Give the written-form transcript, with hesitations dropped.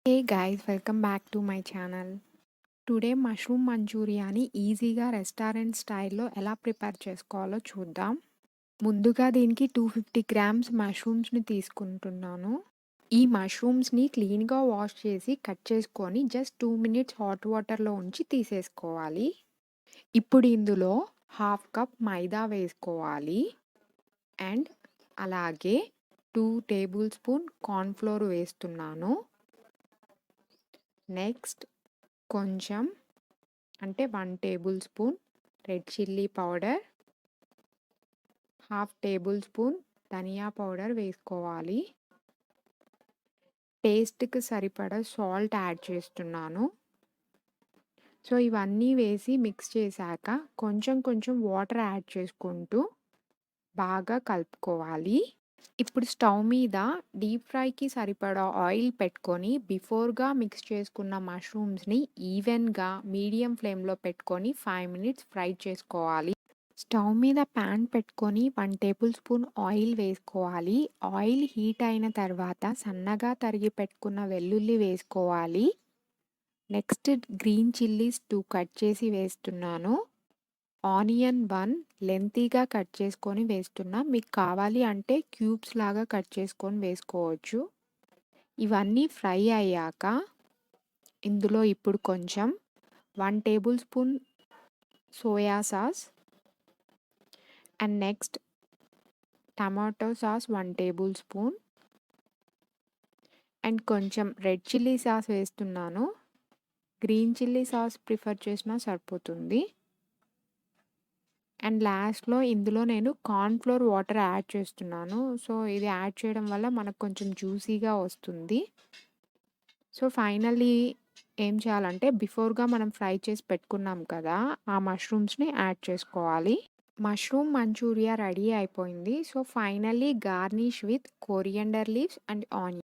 Hey guys, welcome back to my channel. Today mushroom మంచూరియాని ఈజీగా restaurant స్టైల్‌లో ఎలా ప్రిపేర్ చేసుకోవాలో చూద్దాం. ముందుగా దీనికి 250 గ్రామ్స్ మష్రూమ్స్‌ని తీసుకుంటున్నాను. ఈ మష్రూమ్స్‌ని క్లీన్‌గా వాష్ చేసి కట్ చేసుకొని జస్ట్ 2 మినిట్స్ హాట్ వాటర్‌లో ఉంచి తీసేసుకోవాలి. ఇప్పుడు ఇందులో హాఫ్ కప్ మైదా వేసుకోవాలి. అండ్ అలాగే 2 టేబుల్ స్పూన్ కార్న్ ఫ్లోర్ వేస్తున్నాను. నెక్స్ట్ కొంచెం అంటే 1 tablespoon red chilli powder, half tablespoon ధనియా పౌడర్ వేసుకోవాలి. టేస్ట్‌కి సరిపడా సాల్ట్ యాడ్ చేస్తున్నాను. సో, ఇవన్నీ వేసి మిక్స్ చేశాక కొంచెం కొంచెం వాటర్ యాడ్ చేసుకుంటూ బాగా కలుపుకోవాలి. ఇప్పుడు స్టవ్ మీద డీప్ ఫ్రైకి సరిపడా ఆయిల్ పెట్టుకొని బిఫోర్‌గా మిక్స్ చేసుకున్న మష్రూమ్స్‌ని ఈవెన్‌గా మీడియం ఫ్లేమ్‌లో పెట్టుకొని 5 మినిట్స్ ఫ్రై చేసుకోవాలి. స్టవ్ మీద ప్యాన్ పెట్టుకొని 1 టేబుల్ స్పూన్ ఆయిల్ వేసుకోవాలి. ఆయిల్ హీట్ అయిన తర్వాత సన్నగా తరిగి పెట్టుకున్న వెల్లుల్లి వేసుకోవాలి. నెక్స్ట్ గ్రీన్ చిల్లీస్ 2 కట్ చేసి వేస్తున్నాను. ఆనియన్ 1 లెంతీగా కట్ చేసుకొని వేస్తున్నా. మీకు కావాలి అంటే క్యూబ్స్ లాగా కట్ చేసుకొని వేసుకోవచ్చు. ఇవన్నీ ఫ్రై అయ్యాక ఇందులో ఇప్పుడు కొంచెం 1 table spoon soya sauce and next tomato sauce 1 table spoon and కొంచెం రెడ్ చిల్లీ సాస్ వేస్తున్నాను. గ్రీన్ చిల్లీ సాస్ ప్రిఫర్ చేసినా సరిపోతుంది. అండ్ లాస్ట్‌లో ఇందులో నేను కార్న్ ఫ్లోర్ వాటర్ యాడ్ చేస్తున్నాను. సో, ఇది యాడ్ చేయడం వల్ల మనకు కొంచెం జ్యూసీగా వస్తుంది. సో, ఫైనల్లీ ఏం చేయాలంటే బిఫోర్‌గా మనం ఫ్రై చేసి పెట్టుకున్నాం కదా! ఆ మష్రూమ్స్‌ని యాడ్ చేసుకోవాలి. మష్రూమ్ మంచూరియా రెడీ అయిపోయింది. So, finally garnish with coriander leaves and onion.